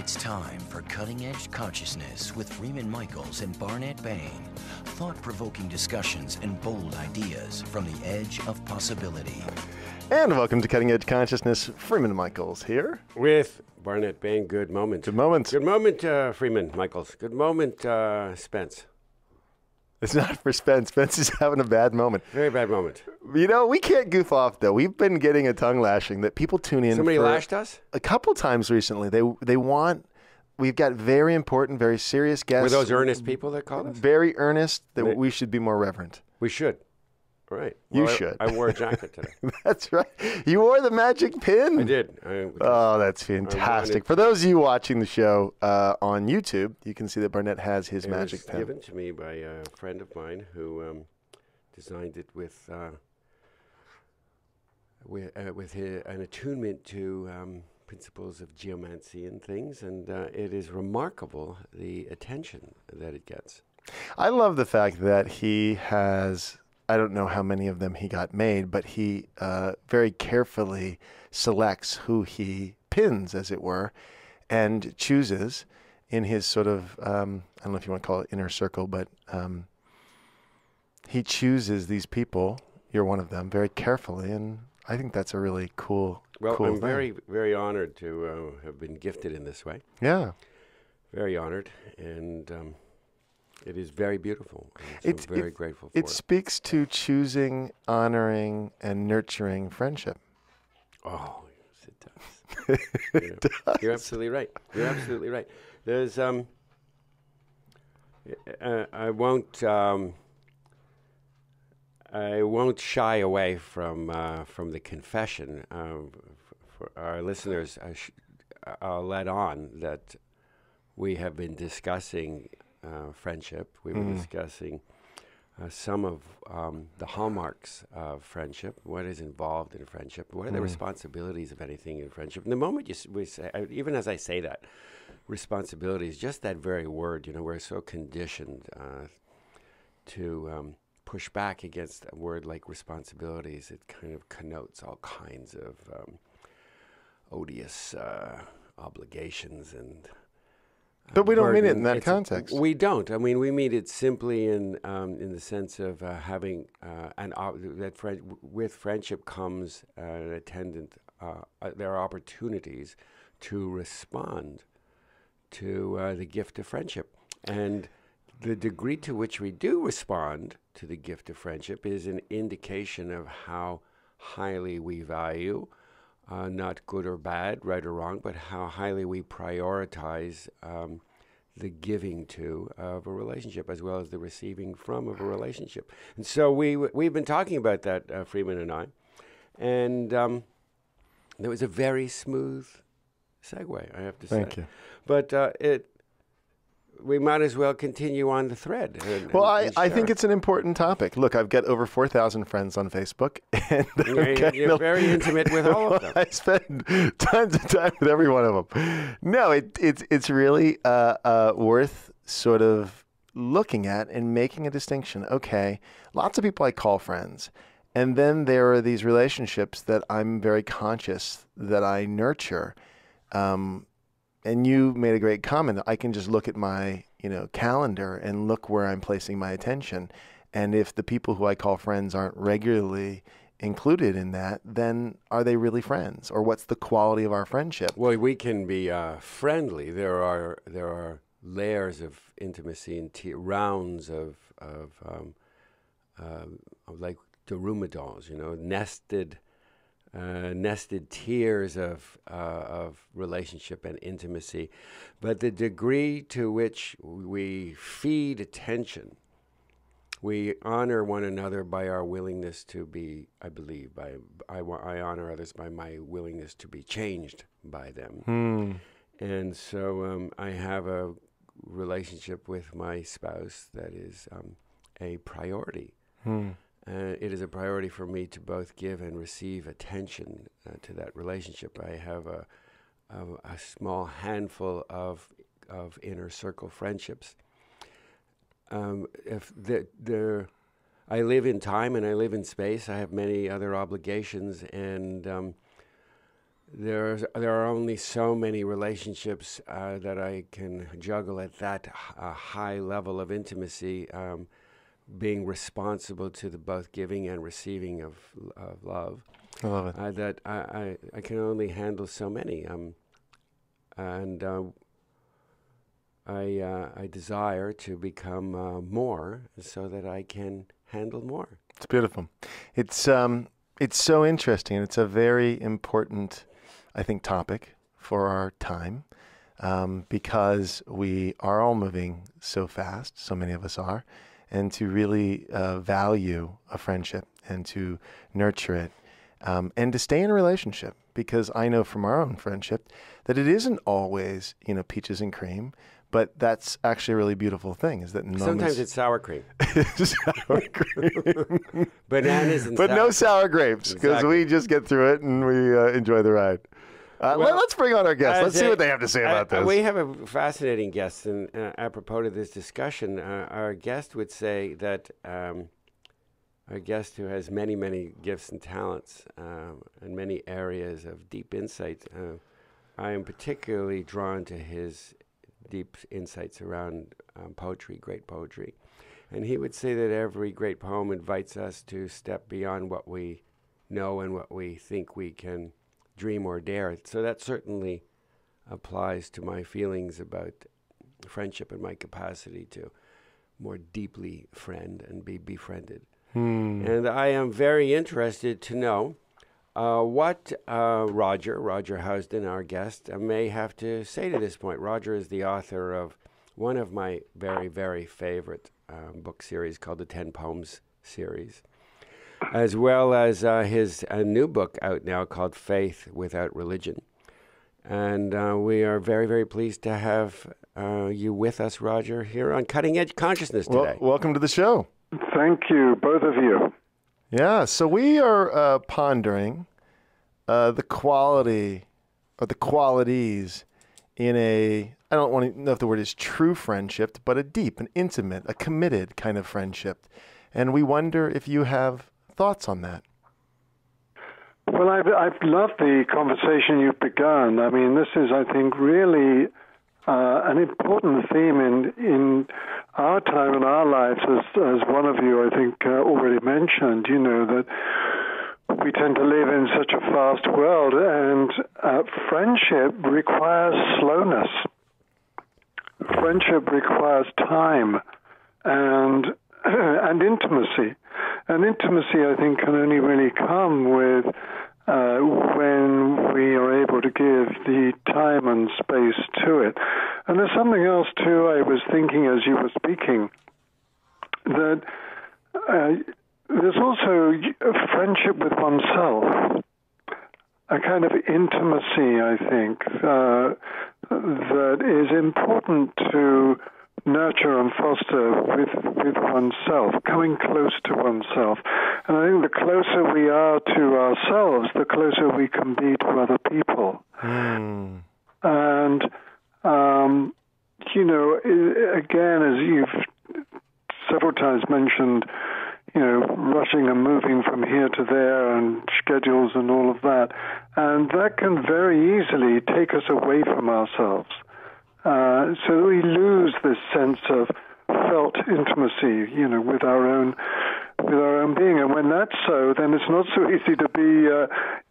It's time for Cutting Edge Consciousness with Freeman Michaels and Barnet Bain. Thought-provoking discussions and bold ideas from the edge of possibility. And welcome to Cutting Edge Consciousness. Freeman Michaels here. With Barnet Bain. Good moment. Good moment. Good moment, Freeman Michaels. Good moment, Spence. It's not for Spence. Spence is having a bad moment. Very bad moment. You know, we can't goof off, though. We've been getting a tongue lashing that people tune in Somebody for lashed us? a couple times recently. They want, we've got very important, very serious guests. Were those earnest people that called us? Very earnest that we should be more reverent. We should. All right. You should. I wore a jacket today. That's right. You wore the magic pin? I did. Oh, that's fantastic. For those of you watching the show on YouTube, you can see that Barnet has his magic pen. It was given to me by a friend of mine who designed it with an attunement to principles of geomancy and things, and it is remarkable the attention that it gets. I love the fact that he has, I don't know how many of them he got made, but he very carefully selects who he pins, as it were, and chooses in his sort of, I don't know if you want to call it inner circle, but he chooses these people, you're one of them, very carefully, and I think that's a really cool Well, cool I'm thing. very, very honored to have been gifted in this way. Yeah. Very honored, and it is very beautiful. So I'm very grateful for it. It speaks to choosing, honoring, and nurturing friendship. Oh, yes, it does. You're absolutely right. You're absolutely right. There's I won't shy away from the confession. For our listeners, I'll let on that we have been discussing friendship. We were discussing some of the hallmarks of friendship, what is involved in friendship, what are the responsibilities of anything in friendship. And the moment we say, even as I say that, responsibilities, just that very word, we're so conditioned to push back against a word like responsibilities. It kind of connotes all kinds of odious obligations and But we don't mean it in that It's context. We don't. I mean, we mean it simply in the sense of having with friendship comes an attendant. There are opportunities to respond to the gift of friendship, and the degree to which we do respond to the gift of friendship is an indication of how highly we value. Not good or bad, right or wrong, but how highly we prioritize the giving to of a relationship as well as the receiving from of a relationship. And so we've been talking about that, Freeman and I, and there was a very smooth segue, I have to say. Thank you. But we might as well continue on the thread. Well, I think it's an important topic. Look, I've got over 4,000 friends on Facebook. And you're very intimate with all of them. I spend tons of time with every one of them. No, it's really worth sort of looking at and making a distinction. Okay, lots of people I call friends. And then there are these relationships that I'm very conscious that I nurture. And you made a great comment. I can just look at my, calendar and look where I'm placing my attention. And if the people who I call friends aren't regularly included in that, then are they really friends? Or what's the quality of our friendship? Well, we can be friendly. There are layers of intimacy and rounds of like Darumidals, nested tiers of relationship and intimacy, but the degree to which we feed attention, we honor one another by our willingness to be, I believe, I honor others by my willingness to be changed by them. And so I have a relationship with my spouse that is a priority. It is a priority for me to both give and receive attention to that relationship. I have a small handful of inner circle friendships. I live in time and I live in space. I have many other obligations, and there are only so many relationships that I can juggle at that high level of intimacy, being responsible to the both giving and receiving of love. I love it. That I can only handle so many, and I desire to become more so that I can handle more. It's beautiful. It's so interesting, and it's a very important, I think, topic for our time, because we are all moving so fast, so many of us are, and to really value a friendship and to nurture it, and to stay in a relationship, because I know from our own friendship that it isn't always, peaches and cream, but that's actually a really beautiful thing, is that sometimes it's sour cream. Sour cream. Bananas and but no sour grapes, because Exactly. we just get through it and we enjoy the ride. Let's bring on our guests. Let's see what they have to say about this. We have a fascinating guest, and apropos to this discussion, our guest would say that our guest who has many, many gifts and talents and many areas of deep insight. I am particularly drawn to his deep insights around poetry, great poetry. And he would say that every great poem invites us to step beyond what we know and what we think we can dream or dare. So that certainly applies to my feelings about friendship and my capacity to more deeply friend and be befriended. And I am very interested to know what Roger Housden, our guest, may have to say to this point. Roger is the author of one of my very, very favorite book series called the 10 Poems series, as well as his new book out now called Faith Without Religion. And we are very, very pleased to have you with us, Roger, here on Cutting Edge Consciousness today. Welcome to the show. Thank you, both of you. Yeah, so we are pondering the quality or the qualities in I don't want to know if the word is true friendship, but a deep, an intimate, a committed kind of friendship. And we wonder if you have thoughts on that. Well, I've loved the conversation you've begun. I mean, this is, I think, really an important theme in our time and our lives, as one of you, I think, already mentioned, that we tend to live in such a fast world, and friendship requires slowness. Friendship requires time and intimacy. And intimacy, I think, can only really come with when we are able to give the time and space to it. And there's something else, too, I was thinking as you were speaking, that there's also a friendship with oneself, a kind of intimacy, I think, that is important to nurture and foster with oneself, coming close to oneself. And I think the closer we are to ourselves, the closer we can be to other people. And, again, as you've several times mentioned, rushing and moving from here to there and schedules and all of that. And that can very easily take us away from ourselves. So we lose this sense of felt intimacy, with our own being. And when that's so, then it's not so easy to be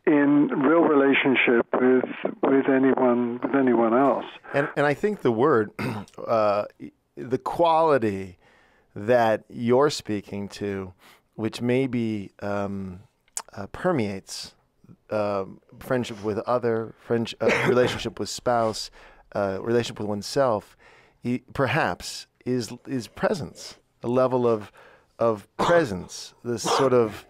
in real relationship with anyone else. And I think the word, the quality that you're speaking to, which maybe permeates friendship with other, relationship with spouse, relationship with oneself, perhaps is presence, a level of presence. This sort of,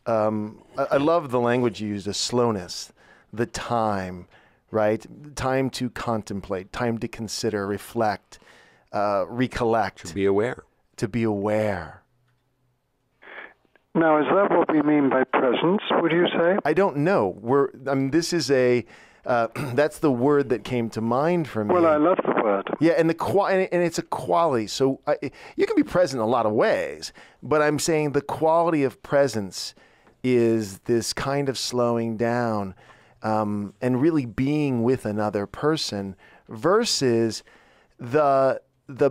I love the language you used, a slowness, the time, right? Time to contemplate, time to consider, reflect, recollect. To be aware. To be aware. Now, is that what we mean by presence, would you say? I don't know. This is that's the word that came to mind for me. Well, I love the word. Yeah, and it's a quality. So you can be present in a lot of ways, but I'm saying the quality of presence is this kind of slowing down, and really being with another person versus the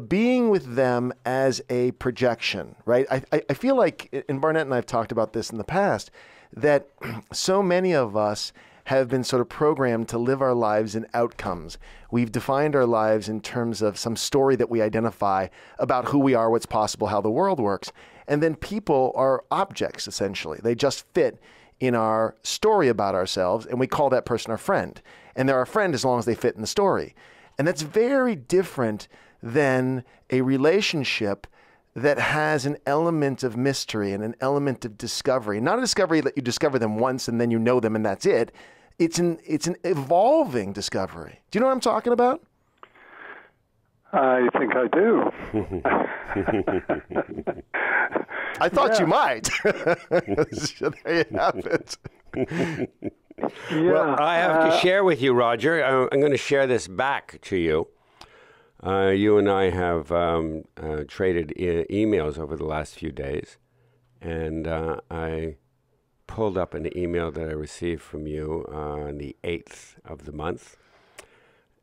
being with them as a projection, right? I feel like, and Barnett and I have talked about this in the past, that so many of us have been sort of programmed to live our lives in outcomes. We've defined our lives in terms of some story that we identify about who we are, what's possible, how the world works. And then people are objects, essentially. They just fit in our story about ourselves, and we call that person our friend. And they're our friend as long as they fit in the story. And that's very different than a relationship that has an element of mystery and an element of discovery. Not a discovery that you discover them once and then you know them and that's it. It's an evolving discovery. Do you know what I'm talking about? I think I do. I thought you might. So there you have it. Yeah. Well, I have to share with you, Roger. I'm going to share this back to you. You and I have traded emails over the last few days, and I pulled up an email that I received from you on the 8th of the month,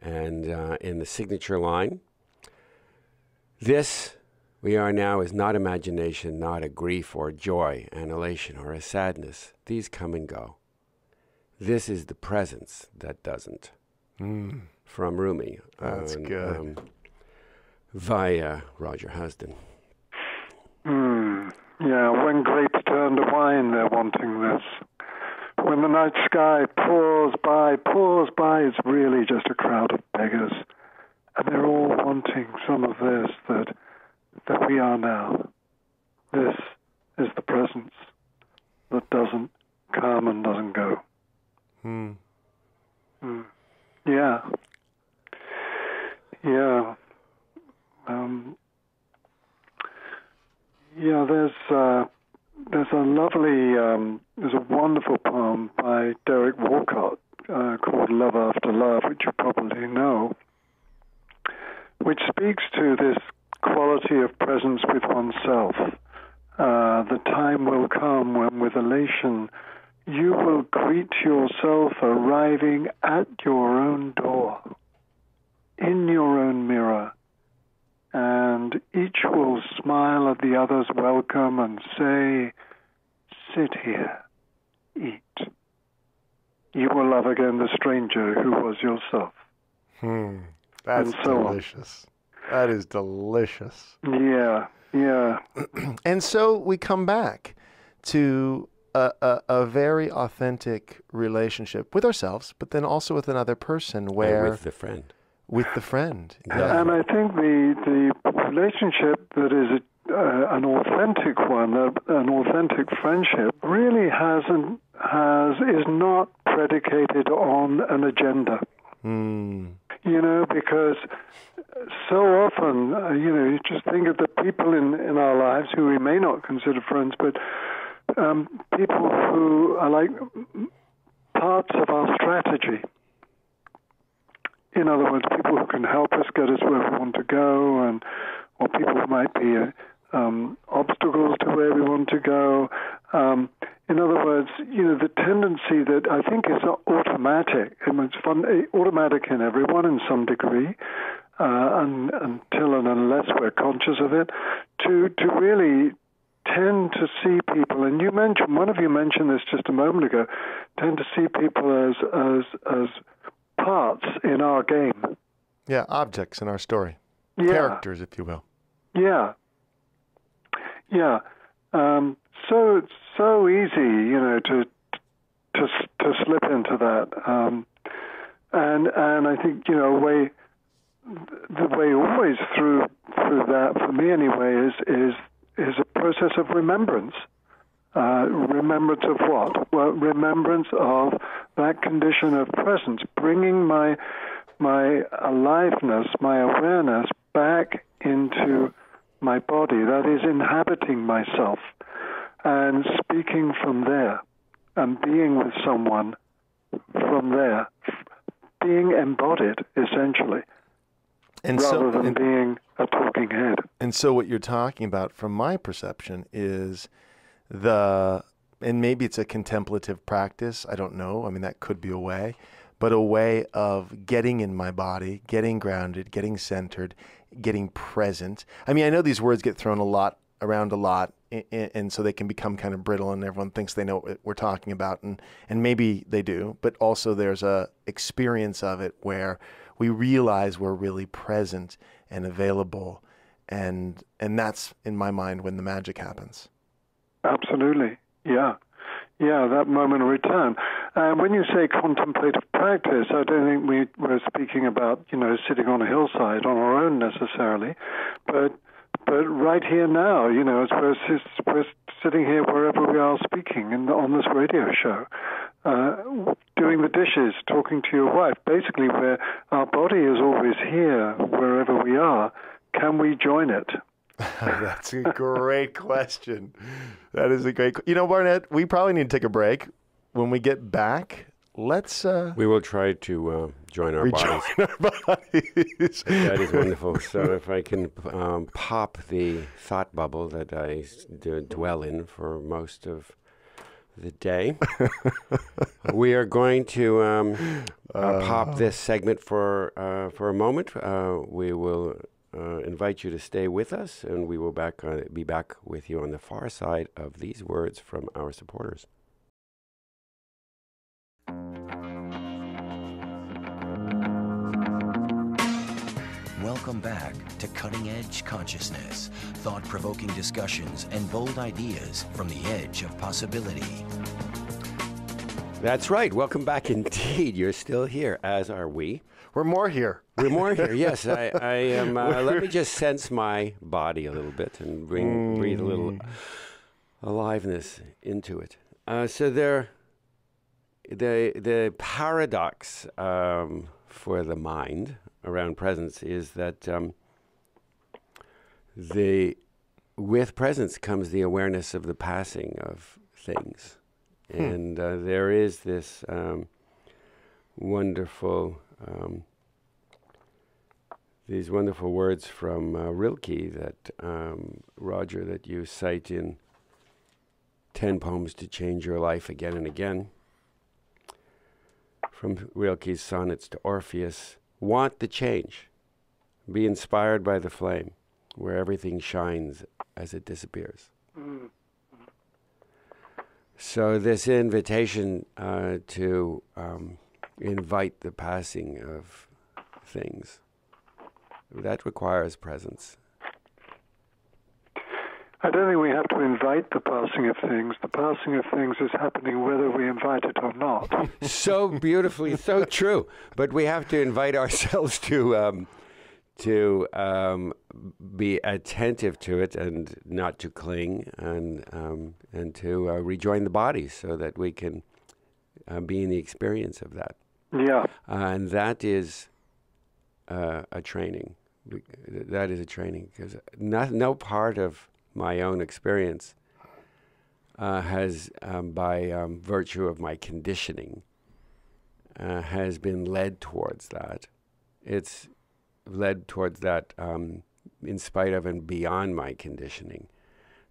and in the signature line, "This we are now is not imagination, not a grief or joy, an elation or a sadness. These come and go. This is the presence that doesn't." From Rumi. That's good. Via Roger Housden. Yeah, when grapes turn to wine, they're wanting this. When the night sky pours by, it's really just a crowd of beggars. And they're all wanting some of this that we are now. This is the presence that doesn't come and doesn't go. Yeah. Yeah. There's a wonderful poem by Derek Walcott called Love After Love, which you probably know, which speaks to this quality of presence with oneself. The time will come when with elation you will greet yourself arriving at your own door, in your own mirror, and each will smile at the other's welcome and say, "Sit here, eat." You will love again the stranger who was yourself. That's so delicious. That is delicious. Yeah. And so we come back to a very authentic relationship with ourselves, but then also with another person where... And with the friend. With the friend. Yeah. And I think the relationship that is an authentic one, an authentic friendship, really is not predicated on an agenda. Because so often, you just think of the people in our lives who we may not consider friends, but people who are like parts of our strategy. In other words, people who can help us get us where we want to go, or people who might be obstacles to where we want to go. In other words, the tendency that I think is automatic. It's automatic in everyone in some degree, until and unless we're conscious of it, to really tend to see people. And one of you mentioned this just a moment ago. Tend to see people as parts in our game. Yeah, objects in our story. Yeah. Characters, if you will. Yeah. So it's so easy, to slip into that. And I think, the way always through that, for me anyway, is a process of remembrance. Remembrance of what? Well, remembrance of that condition of presence, bringing my aliveness, my awareness back into my body, that is inhabiting myself, and speaking from there, and being with someone from there, being embodied, essentially, rather than being a talking head. And so what you're talking about, from my perception, is the and maybe it's a contemplative practice. I don't know. I mean, that could be a way, but a way of getting in my body, getting grounded, getting centered, getting present. I mean, I know these words get thrown around a lot, and so they can become kind of brittle, and everyone thinks they know what we're talking about, and maybe they do, but also there's a experience of it where we realize we're really present and available, and that's, in my mind, when the magic happens. Absolutely, yeah. Yeah, that moment of return. When you say contemplative practice, I don't think we're speaking about, sitting on a hillside on our own necessarily, but right here now, as we're sitting here wherever we are speaking on this radio show, doing the dishes, talking to your wife, basically where our body is always here wherever we are. Can we join it? That's a great question. That is a great Barnett, we probably need to take a break. When we get back, let's... we will try to join our bodies. That is wonderful. So if I can pop the thought bubble that I dwell in for most of the day, we are going to pop this segment for a moment. We will invite you to stay with us, and we will be back with you on the far side of these words from our supporters. Welcome back to Cutting Edge Consciousness, thought-provoking discussions and bold ideas from the edge of possibility. That's right. Welcome back indeed. You're still here, as are we. We're more here. We're more here, yes. I am. Let me just sense my body a little bit and breathe a little aliveness into it. So the paradox for the mind around presence is that with presence comes the awareness of the passing of things. And there is this these wonderful words from Rilke that, Roger, that you cite in 10 Poems to Change Your Life Again and Again. From Rilke's sonnets to Orpheus: want the change, be inspired by the flame, where everything shines as it disappears. So this invitation to invite the passing of things, that requires presence. I don't think we have to invite the passing of things. The passing of things is happening whether we invite it or not. So beautifully, so true. But we have to invite ourselves to be attentive to it and not to cling, and to rejoin the body so that we can be in the experience of that. Yeah. And that is a training. That is a training, because no part of my own experience has, by virtue of my conditioning, has been led towards that. It's led towards that in spite of and beyond my conditioning.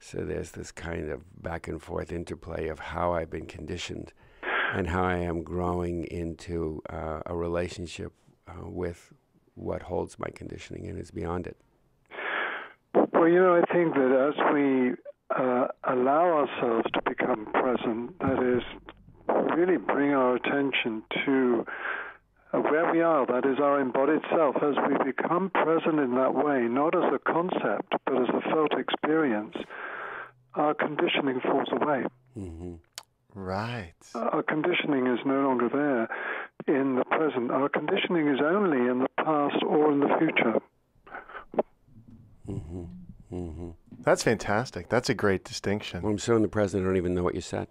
So there's this kind of back and forth interplay of how I've been conditioned and how I am growing into a relationship with what holds my conditioning and is beyond it. Well, I think that as we allow ourselves to become present, that is, really bring our attention to where we are, that is our embodied self, as we become present in that way, not as a concept, but as a felt experience, our conditioning falls away. Mm-hmm. Right. Our conditioning is no longer there in the present. Our conditioning is only in the past or in the future. Mm-hmm. Mm-hmm. That's fantastic. That's a great distinction. Well, I'm so in the present, I don't even know what you said.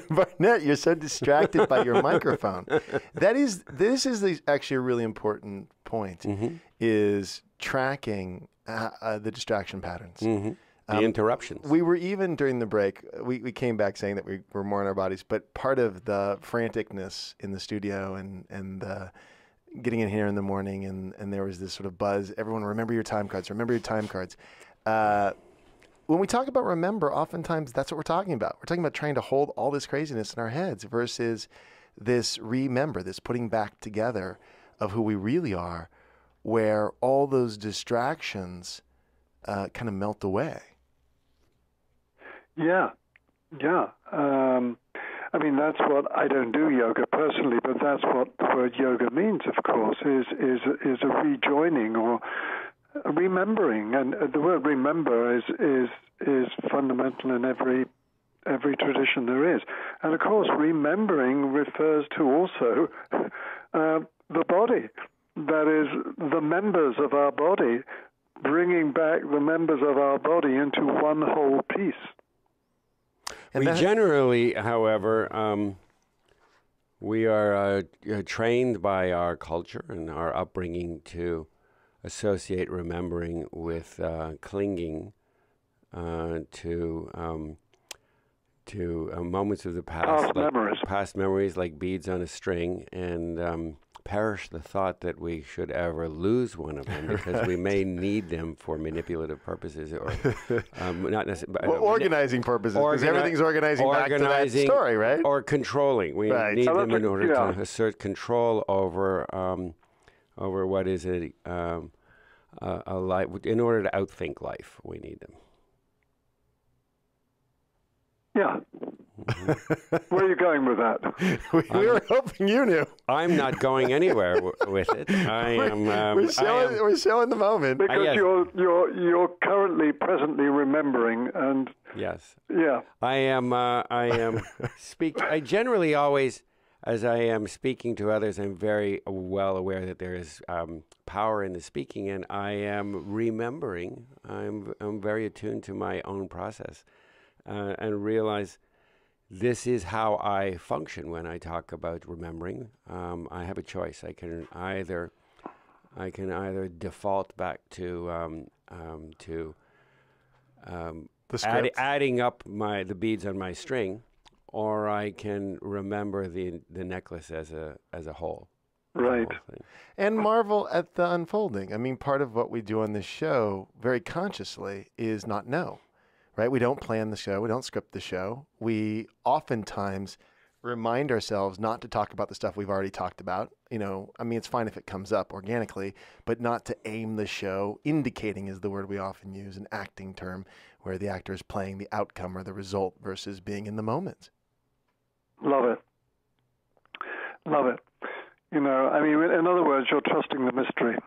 Barnett, you're so distracted by your microphone. This is actually a really important point, Mm-hmm. is tracking the distraction patterns. Mm-hmm. The interruptions. We were even during the break, we came back saying that we were more in our bodies, but part of the franticness in the studio and the getting in here in the morning, and there was this sort of buzz. Everyone, remember your time cards. Remember your time cards. when we talk about remember, oftentimes that's what we're talking about. We're talking about trying to hold all this craziness in our heads versus this remember, this putting back together of who we really are, where all those distractions kind of melt away. Yeah. I mean, that's what I don't do yoga personally, but that's what the word yoga means, of course, is a rejoining or a remembering. And the word remember is fundamental in every tradition there is. And of course, remembering refers to also the body. That is, the members of our body, bringing back the members of our body into one whole piece. We generally, however, we are trained by our culture and our upbringing to associate remembering with clinging to moments of the past, past memories like beads on a string, and perish the thought that we should ever lose one of them because we may need them for manipulative purposes or not necessarily organizing purposes, because everything's organizing back to that story, right? Or controlling. We need them in order to assert control over what is a life. In order to outthink life, we need them. Yeah. Where are you going with that? We were hoping you knew. I'm not going anywhere with it. We're showing the moment because you're presently remembering, and yes, yeah, I am I generally always, as I am speaking to others, I'm very well aware that there is power in the speaking, and I am remembering. I'm very attuned to my own process. And realize this is how I function when I talk about remembering. I have a choice. I can either default back to adding up the beads on my string, or I can remember the necklace as a whole. Right. And marvel at the unfolding. I mean, part of what we do on this show very consciously is not know. Right? We don't plan the show. We don't script the show. We oftentimes remind ourselves not to talk about the stuff we've already talked about. You know, I mean, it's fine if it comes up organically, but not to aim the show. Indicating is the word we often use, an acting term, where the actor is playing the outcome or the result versus being in the moment. Love it. Love it. You know, I mean, in other words, you're trusting the mystery.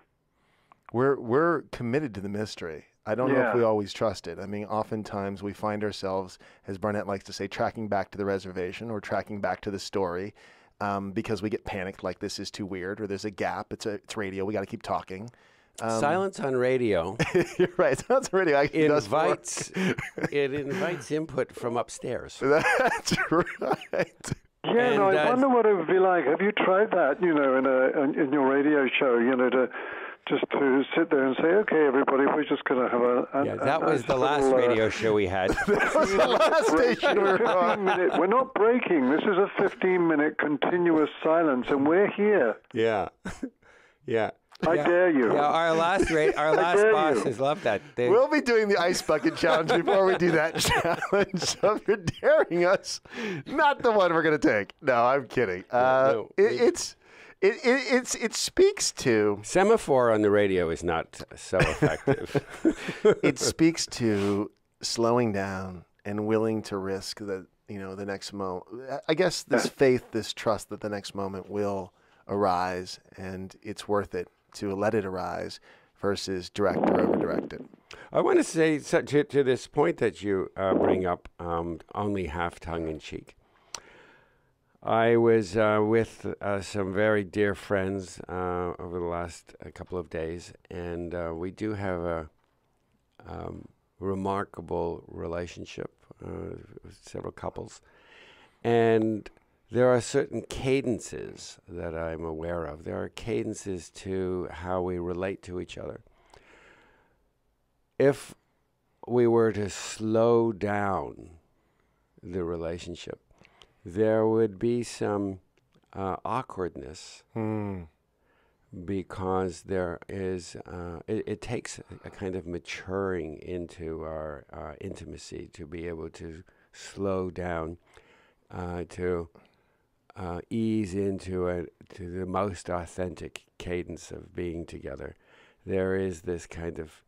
We're committed to the mystery. I don't know if we always trust it. I mean, oftentimes we find ourselves, as Barnett likes to say, tracking back to the reservation or tracking back to the story because we get panicked, like this is too weird or there's a gap. It's radio. We got to keep talking. Silence on radio. You're right. Silence on radio it invites input from upstairs. That's right. Yeah, no, I wonder what it would be like. Have you tried that? You know, in your radio show, you know, to sit there and say, okay, everybody, we're just going to have that was the last radio show we had. That was the last station we were on. We're not breaking. This is a 15-minute continuous silence, and we're here. Yeah. Yeah. I dare you. Yeah, our last bosses love that. We'll be doing the ice bucket challenge before we do that challenge. So if you're daring us, not the one we're going to take. No, I'm kidding. It speaks to semaphore on the radio is not so effective. It speaks to slowing down and willing to risk the next moment. I guess this faith, this trust that the next moment will arise, and it's worth it to let it arise versus direct or over-direct it. I want to say to this point that you bring up, only half tongue-in-cheek. I was with some very dear friends over the last couple of days, and we do have a remarkable relationship with several couples. And there are certain cadences that I'm aware of. There are cadences to how we relate to each other. If we were to slow down the relationship, there would be some awkwardness because there is it takes a kind of maturing into our intimacy to be able to slow down, to ease into to the most authentic cadence of being together. There is this kind of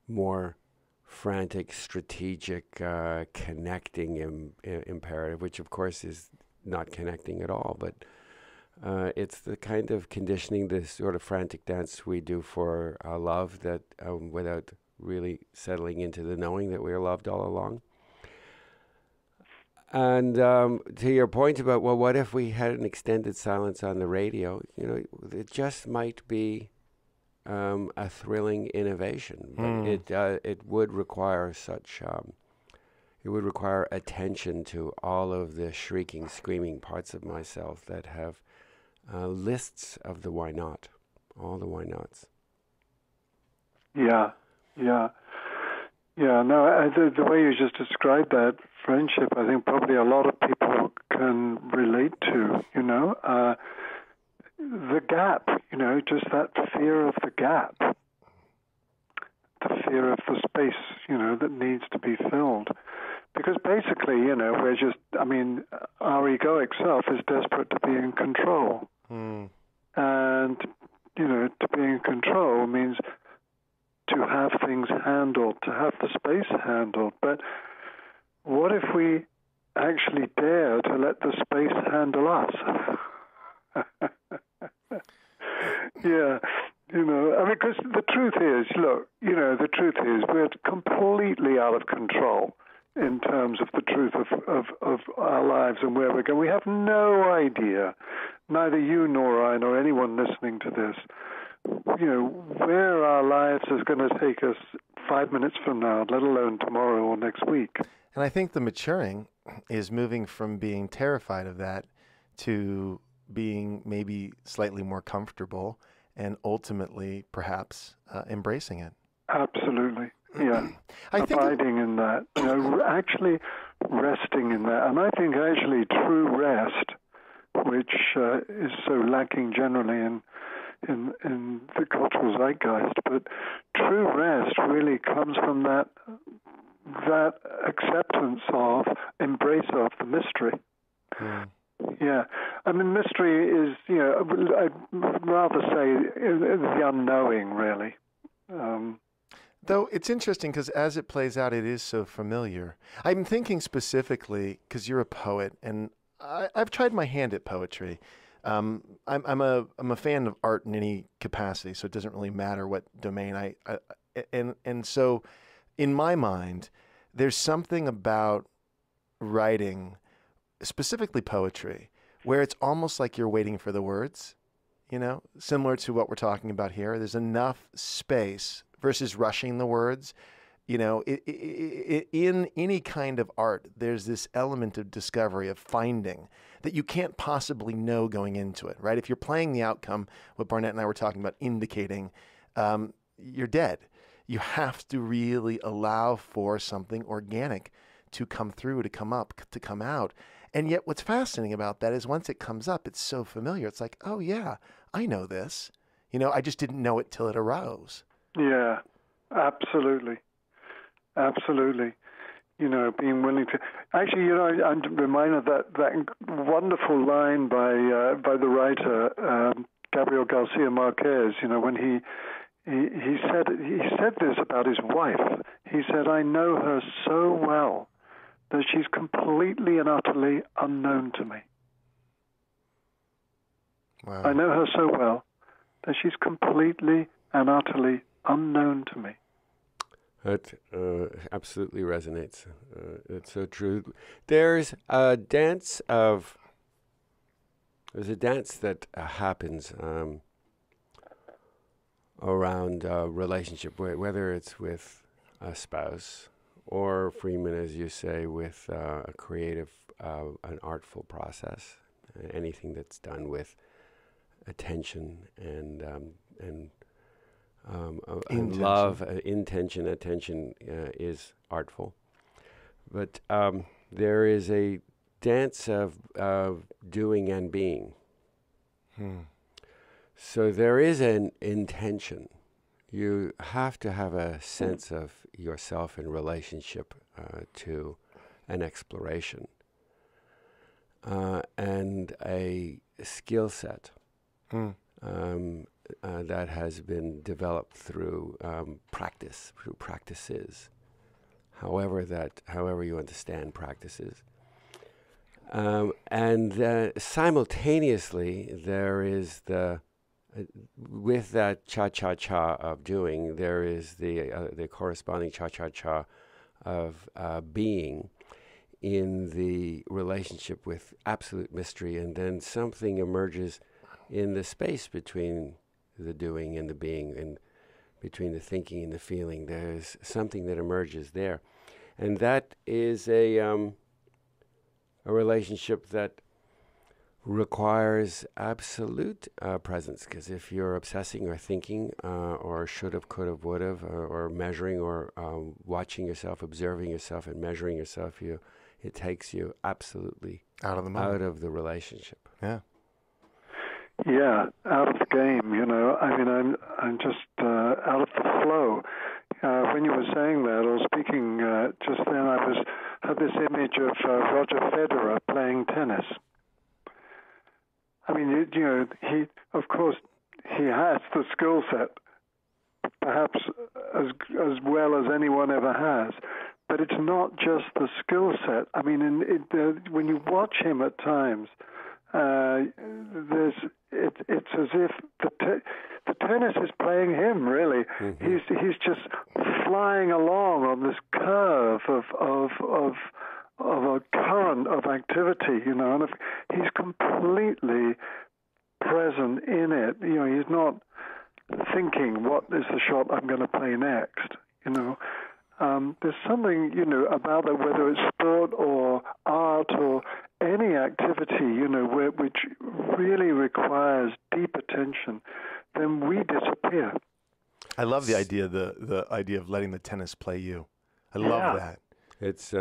more frantic, strategic, connecting imperative, which of course is not connecting at all, but it's the kind of conditioning, this sort of frantic dance we do for love that without really settling into the knowing that we are loved all along. And to your point about, well, what if we had an extended silence on the radio? You know, it just might be a thrilling innovation, but it would require such it would require attention to all of the shrieking, screaming parts of myself that have lists of the why not, all the why nots. Yeah. No, the way you just described that friendship, I think probably a lot of people can relate to. You know, the gap. You know, just that fear of the gap, the fear of the space. You know, that needs to be filled. Because basically, you know, we're just, I mean, our egoic self is desperate to be in control. And, you know, to be in control means to have things handled, to have the space handled. But what if we actually dare to let the space handle us? Yeah. You know, I mean, because the truth is, look, you know, the truth is we're completely out of control in terms of the truth of our lives and where we're going. We have no idea, neither you nor I nor anyone listening to this, you know, where our lives is going to take us 5 minutes from now, let alone tomorrow or next week. And I think the maturing is moving from being terrified of that to being maybe slightly more comfortable and ultimately perhaps embracing it. Absolutely. Yeah, I think abiding in that, you know, actually resting in that. And I think actually true rest, which is so lacking generally in the cultural zeitgeist, but true rest really comes from that acceptance of, embrace of the mystery. Yeah, I mean, mystery is, you know, I'd rather say the unknowing, really. Though it's interesting because as it plays out, it is so familiar. I'm thinking specifically because you're a poet, and I've tried my hand at poetry. I'm a fan of art in any capacity, so it doesn't really matter what domain and so in my mind, there's something about writing, specifically poetry, where it's almost like you're waiting for the words. You know, similar to what we're talking about here. There's enough space versus rushing the words. You know, in any kind of art, there's this element of discovery, of finding that you can't possibly know going into it, right? If you're playing the outcome, what Barnett and I were talking about indicating, you're dead. You have to really allow for something organic to come through, to come up, to come out. And yet what's fascinating about that is once it comes up, it's so familiar. It's like, oh yeah, I know this. You know, I just didn't know it till it arose. Yeah, absolutely. Absolutely. You know, being willing to... Actually, you know, I'm reminded that wonderful line by the writer, Gabriel Garcia Marquez, you know, when he said this about his wife. He said, I know her so well that she's completely and utterly unknown to me. Wow. I know her so well that she's completely and utterly unknown to me. That absolutely resonates. It's so true. There's a dance that happens around relationship, whether it's with a spouse or Freeman, as you say, with a creative, an artful process, anything that's done with attention and love, intention, attention is artful. But there is a dance of doing and being. So there is an intention. You have to have a sense of yourself in relationship to an exploration and a skill set that has been developed through practice, through practices, however you understand practices. And simultaneously, there is with that cha-cha-cha of doing, there is the corresponding cha-cha-cha of being in the relationship with absolute mystery, and then something emerges in the space between the doing and the being, and between the thinking and the feeling. There's something that emerges there, and that is a relationship that requires absolute presence, because if you're obsessing or thinking or should have, could have, would have, or measuring or watching yourself, observing yourself and measuring yourself, it takes you absolutely out of the moment, out of the relationship. Yeah. Yeah, out of the game, you know. I mean, I'm just out of the flow. When you were saying that or speaking just then, I had this image of Roger Federer playing tennis. I mean, you know, he has the skill set, perhaps as well as anyone ever has. But it's not just the skill set. I mean, when you watch him at times, it's as if the tennis is playing him. Really, he's just flying along on this curve of a current of activity, you know, and he's completely present in it. You know, he's not thinking, what is the shot I'm going to play next, you know. There's something, you know, about that, whether it's sport or art or any activity, you know, which really requires deep attention, then we disappear. I love the idea, the idea of letting the tennis play you. I love that. It's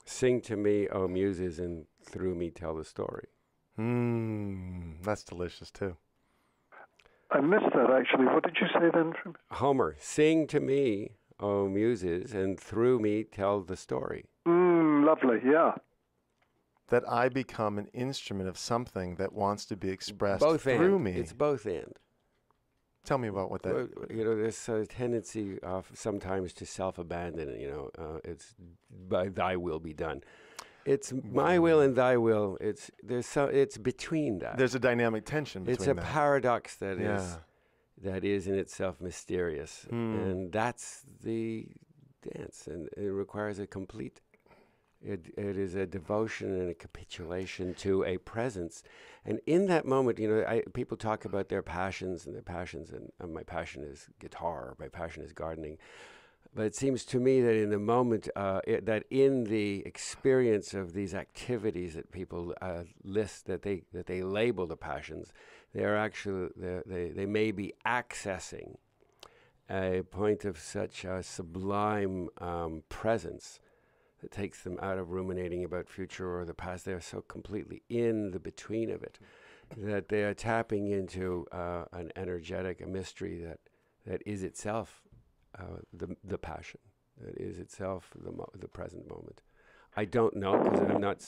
sing to me, O muses, and through me tell the story. That's delicious too. I missed that, actually. What did you say then? Homer, sing to me, O muses, and through me tell the story. Lovely, yeah. That I become an instrument of something that wants to be expressed through me. It's both and. Tell me about what that... Well, you know, there's a tendency sometimes to self-abandon, you know. It's by thy will be done. It's my will and thy will. It's between that. There's a dynamic tension between that. It's a paradox that is in itself mysterious. And that's the dance. And it requires a complete... It is a devotion and a capitulation to a presence. And in that moment, you know, people talk about their passions, and my passion is guitar, or my passion is gardening. But it seems to me that in the moment, that in the experience of these activities that people list, that they label the passions, they may be accessing a point of such sublime presence that takes them out of ruminating about future or the past. They're so completely in the between of it that they are tapping into an energetic, a mystery that is itself the passion, that is itself the present moment. I don't know, because I'm not...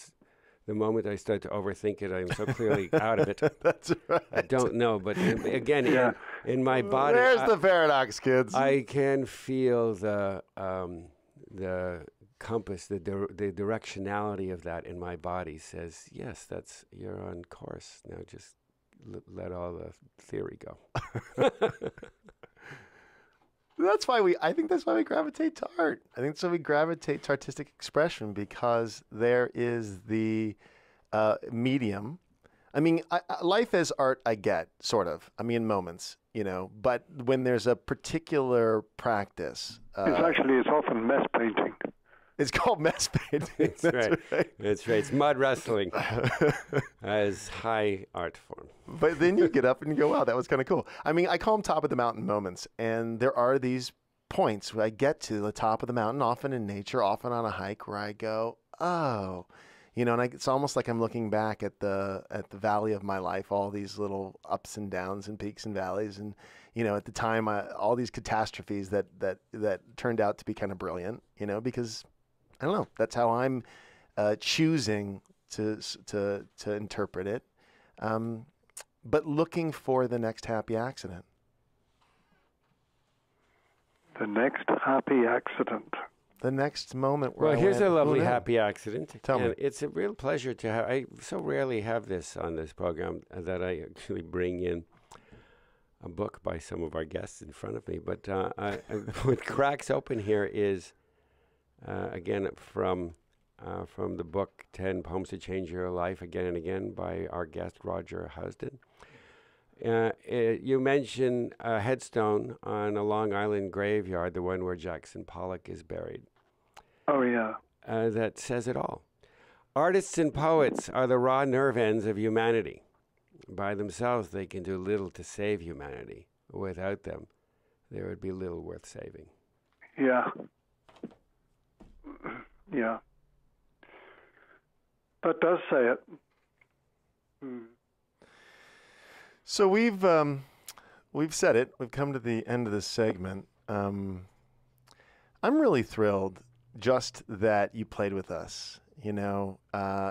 The moment I start to overthink it, I'm so clearly out of it. That's right. I don't know, but again, in my body... There's the paradox, kids. I can feel the compass, the directionality of that in my body says, yes, you're on course. Now just let all the theory go. I think that's why we gravitate to art. I think that's why we gravitate to artistic expression, because there is the medium. I mean, life as art, I get, sort of. I mean, in moments, you know, but when there's a particular practice... it's often mess painting. It's called mess painting. That's right. That's right. It's mud wrestling as high art form. But then you get up and you go, wow, that was kind of cool. I mean, I call them top of the mountain moments. And there are these points where I get to the top of the mountain, often in nature, often on a hike, where I go, oh, You know, and it's almost like I'm looking back at the valley of my life, all these little ups and downs and peaks and valleys, and you know, at the time, all these catastrophes that turned out to be kind of brilliant. You know, because I don't know, that's how I'm choosing to interpret it. But looking for the next happy accident. The next happy accident. The next moment where here's a lovely happy accident. Tell me. It's a real pleasure to have. I so rarely have this on this program that I actually bring in a book by some of our guests in front of me. But what cracks open here is, again, from the book 10 Poems to Change Your Life Again and Again by our guest Roger Housden. You mentioned a headstone on a Long Island graveyard, the one where Jackson Pollock is buried. Oh, yeah. That says it all. Artists and poets are the raw nerve ends of humanity. By themselves, they can do little to save humanity. Without them, there would be little worth saving. Yeah. Yeah. That does say it. So we've said it. We've come to the end of this segment. I'm really thrilled just that you played with us. You know,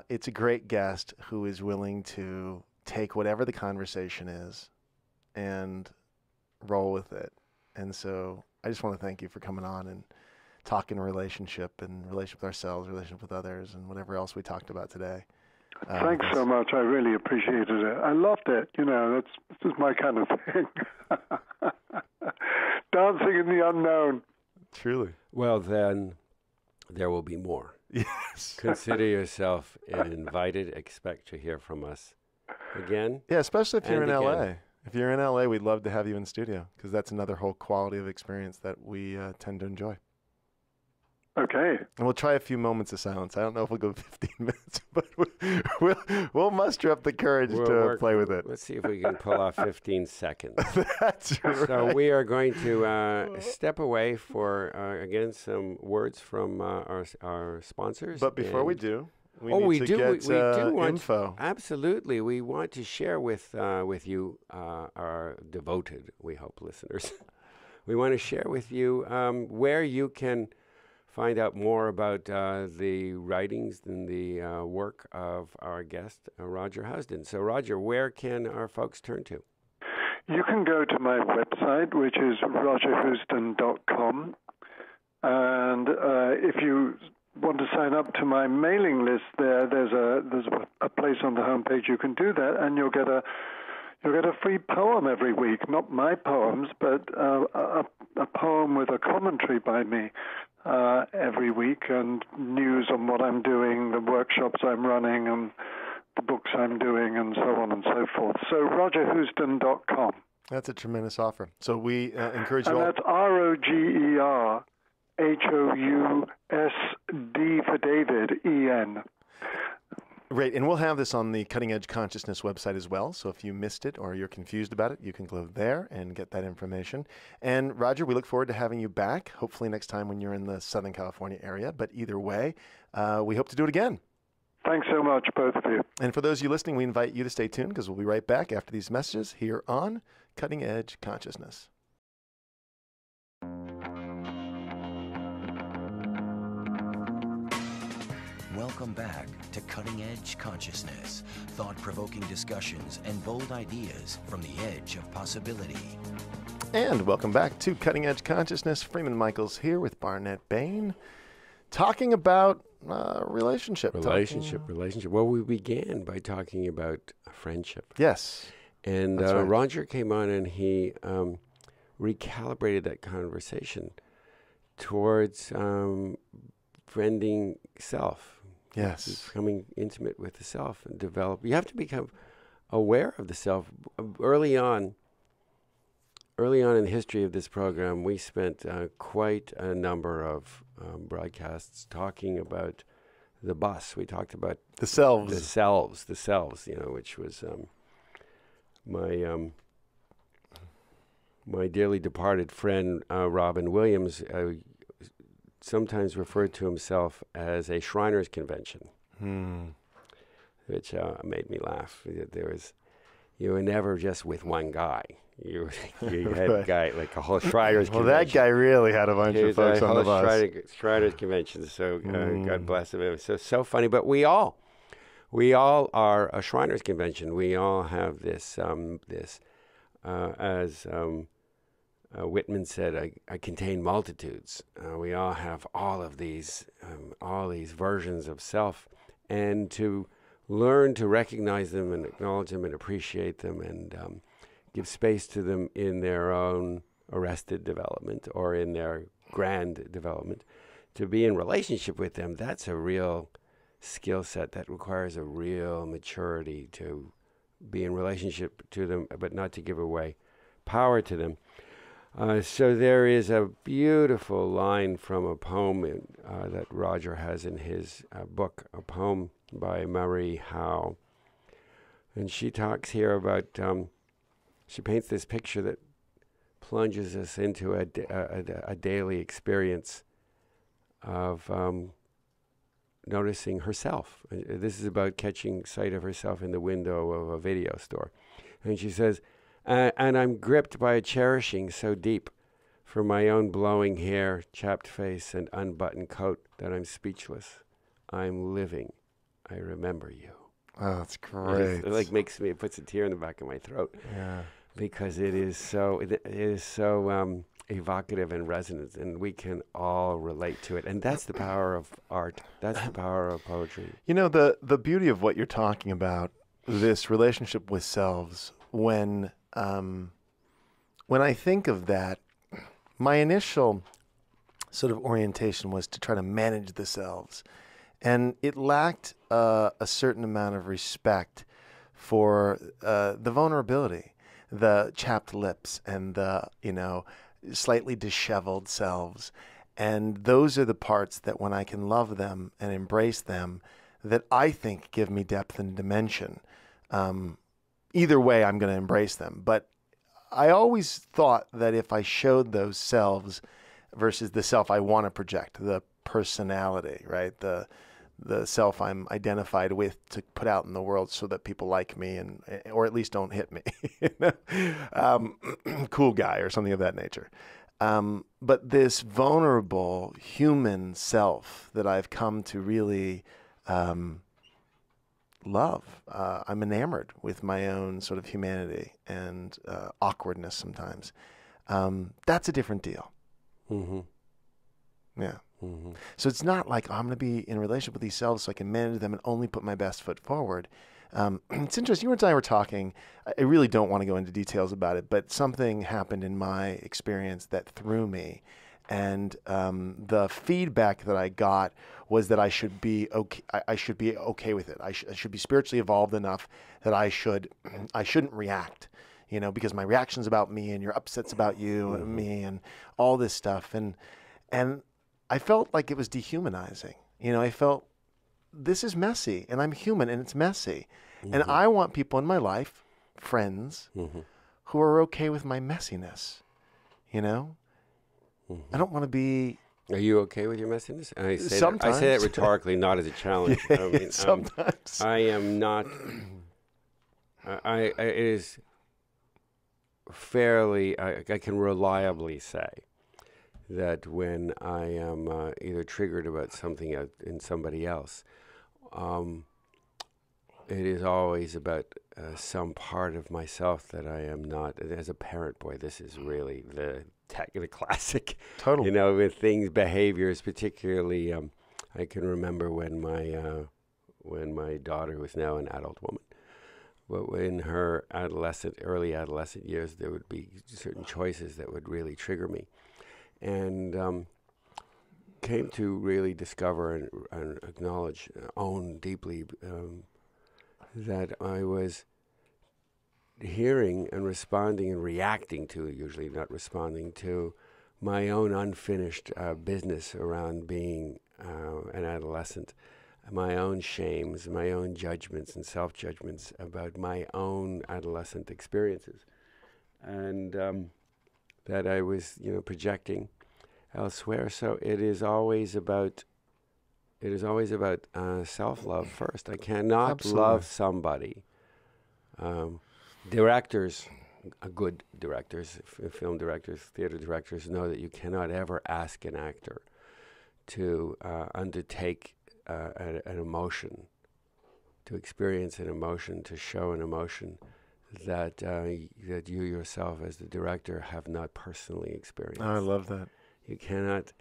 it's a great guest who is willing to take whatever the conversation is and roll with it. And so I just want to thank you for coming on and talking relationship and relationship with ourselves, relationship with others, and whatever else we talked about today. Thanks so much. I really appreciated it. I loved it. You know, this is my kind of thing. Dancing in the unknown. Truly. Well, then there will be more. Yes. Consider yourself invited. Expect to hear from us again. Yeah, especially if you're in and LA. again. If you're in LA, we'd love to have you in studio because that's another whole quality of experience that we tend to enjoy. Okay. And we'll try a few moments of silence. I don't know if we'll go 15 minutes, but we'll muster up the courage to play with it. Let's see if we can pull off 15 seconds. That's right. So we are going to step away for, again, some words from our sponsors. But before we do, we need to get we want info. Absolutely. We want to share with you, our devoted, we hope, listeners. We want to share with you where you can find out more about the writings and the work of our guest, Roger Housden. So, Roger, where can our folks turn to? You can go to my website, which is rogerhousden.com. And if you want to sign up to my mailing list there's a place on the homepage you can do that, and you'll get a free poem every week. Not my poems, but a poem with a commentary by me every week, and news on what I'm doing, the workshops I'm running, and the books I'm doing, and so on and so forth. So rogerhousden.com. That's a tremendous offer. So we encourage you all. And that's ROGERHOUSD for David, EN. Right, and we'll have this on the Cutting Edge Consciousness website as well. So if you missed it or you're confused about it, you can go there and get that information. And Roger, we look forward to having you back, hopefully next time when you're in the Southern California area. But either way, we hope to do it again. Thanks so much, both of you. And for those of you listening, we invite you to stay tuned because we'll be right back after these messages here on Cutting Edge Consciousness. Welcome back to Cutting Edge Consciousness, thought-provoking discussions and bold ideas from the edge of possibility. And welcome back to Cutting Edge Consciousness. Freeman Michaels here with Barnet Bain, talking about relationship. Relationship. Well, we began by talking about friendship. Yes. And right. Roger came on and he recalibrated that conversation towards friending self. Yes. Becoming intimate with the self and develop. You have to become aware of the self. Early on in the history of this program, we spent quite a number of broadcasts talking about the bus. We talked about the selves, which was my dearly departed friend Robin Williams sometimes referred to himself as a Shriners Convention. which made me laugh. You were never just with one guy. You had a guy, like a whole Shriners Well, convention. that guy really had a bunch of folks on the bus. Shriners convention, so God bless him. It was so funny, but we all are a Shriners convention. We all have this, as Whitman said, I contain multitudes. We all have all these versions of self, and to learn to recognize them and acknowledge them and appreciate them and give space to them in their own arrested development or in their grand development, to be in relationship with them, that's a real skill set that requires a real maturity to be in relationship to them, but not to give away power to them. So there is a beautiful line from a poem that Roger has in his book, a poem by Marie Howe. And she talks here about, she paints this picture that plunges us into a daily experience of noticing herself. This is about catching sight of herself in the window of a video store. And she says, and I'm gripped by a cherishing so deep for my own blowing hair, chapped face, and unbuttoned coat that I'm speechless. I'm living. I remember you. Oh, that's great. It puts a tear in the back of my throat. Yeah. Because it is so evocative and resonant, and we can all relate to it. And that's the power of art. That's the power of poetry. You know, the beauty of what you're talking about, this relationship with selves, when I think of that, my initial sort of orientation was to try to manage the selves. And it lacked a certain amount of respect for the vulnerability, the chapped lips, and the, slightly disheveled selves. And those are the parts that, when I can love them and embrace them, that I think give me depth and dimension. Either way, I'm going to embrace them. But I always thought that if I showed those selves versus the self I want to project, the personality, right? The self I'm identified with to put out in the world so that people like me or at least don't hit me, cool guy or something of that nature. But this vulnerable human self that I've come to really love, I'm enamored with my own sort of humanity and awkwardness sometimes. That's a different deal. Mm-hmm. Yeah. Mm-hmm. So it's not like I'm going to be in a relationship with these selves so I can manage them and only put my best foot forward. It's interesting. You and I were talking. I really don't want to go into details about it, but something happened in my experience that threw me. And the feedback that I got was that I should be okay. I should be okay with it. I should be spiritually evolved enough that I shouldn't react, because my reaction's about me and your upset's about you and me and all this stuff. And I felt like it was dehumanizing. I felt this is messy and I'm human and it's messy. Mm-hmm. And I want people in my life, friends, who are okay with my messiness, Mm-hmm. I don't want to be... Are you okay with your messiness? Sometimes. I say that rhetorically, not as a challenge. Yeah, sometimes. I am not... it is fairly... I can reliably say that when I am either triggered about something in somebody else, it is always about some part of myself that I am not. As a parent, boy, this is really the classic. Totally. With things, behaviors, particularly. I can remember when my daughter, who is now an adult woman, but in her early adolescent years, there would be certain choices that would really trigger me. And came to really discover and acknowledge, own deeply, that I was hearing and responding and reacting to, usually not responding to, my own unfinished business around being an adolescent, my own shames, my own judgments and self-judgments about my own adolescent experiences. And that I was, projecting elsewhere. So it is always about It is always about self-love first. I cannot Absolutely. love somebody. Directors, good directors, film directors, theater directors know that you cannot ever ask an actor to undertake an emotion, to experience an emotion, to show an emotion that that you yourself as the director have not personally experienced. Oh, I love that. You cannot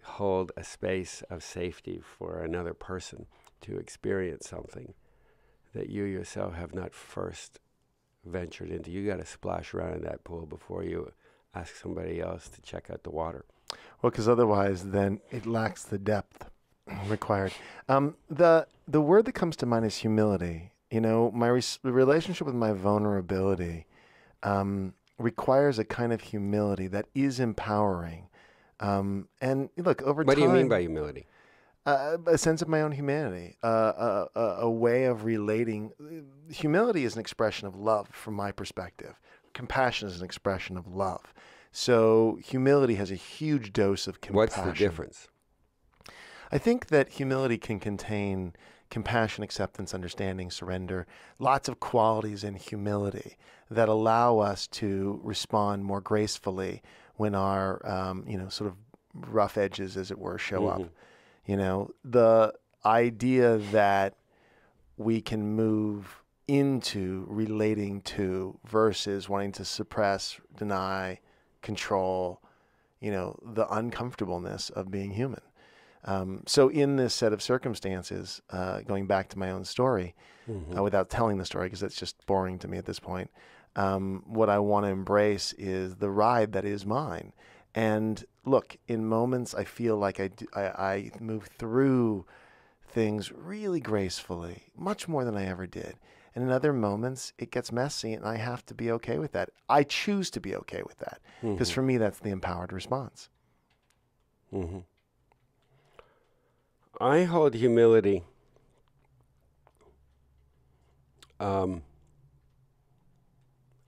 hold a space of safety for another person to experience something that you yourself have not first ventured into. You got to splash around in that pool before you ask somebody else to check out the water. Well, because otherwise, then it lacks the depth required. The word that comes to mind is humility. You know, my relationship with my vulnerability requires a kind of humility that is empowering. And look, over time. What do you mean by humility? A sense of my own humanity, a way of relating. Humility is an expression of love from my perspective. Compassion is an expression of love. So humility has a huge dose of compassion. What's the difference? I think that humility can contain compassion, acceptance, understanding, surrender, lots of qualities in humility that allow us to respond more gracefully when our, sort of rough edges, as it were, show up. You know, the idea that we can move into relating to versus wanting to suppress, deny, control, the uncomfortableness of being human. So in this set of circumstances, going back to my own story, without telling the story, because that's just boring to me at this point, what I want to embrace is the ride that is mine. And look, in moments, I feel like I move through things really gracefully, much more than I ever did. And in other moments, it gets messy, and I have to be okay with that. I choose to be okay with that, because for me, that's the empowered response. I hold humility as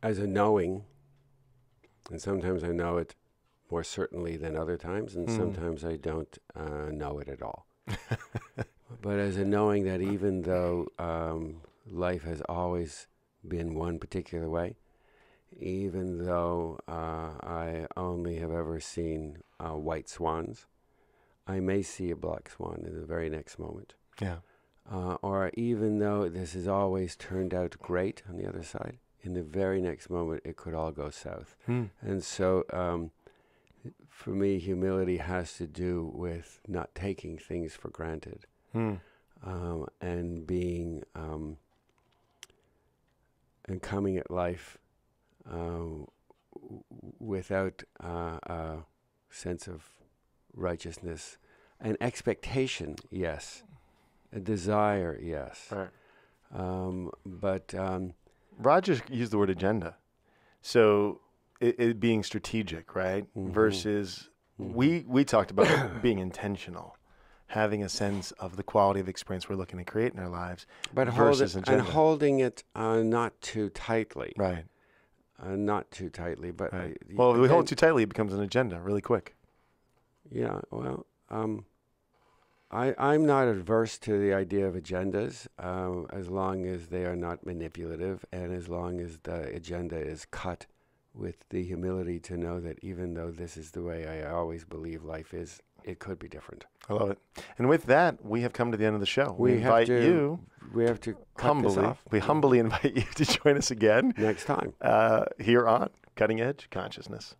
a knowing, and sometimes I know it more certainly than other times, and sometimes I don't know it at all. But as a knowing that even though life has always been one particular way, even though I only have ever seen white swans, I may see a black swan in the very next moment. Yeah. Or even though this has always turned out great on the other side, in the very next moment it could all go south. And so for me, humility has to do with not taking things for granted, and being and coming at life without a sense of righteousness, an expectation, yes, a desire, yes. Right. But Roger used the word agenda. So it being strategic, right? Versus we talked about being intentional, having a sense of the quality of experience we're looking to create in our lives, but versus agenda. and holding it not too tightly. Right. Not too tightly, but Right. Well, if we hold it too tightly, it becomes an agenda really quick. Yeah, well, I'm not adverse to the idea of agendas, as long as they are not manipulative, and as long as the agenda is cut with the humility to know that even though this is the way I always believe life is, it could be different. I love it. And with that, we have come to the end of the show. We invite have to, you we have to cut humbly. this off. We humbly invite you to join us again Next time. here on Cutting Edge Consciousness.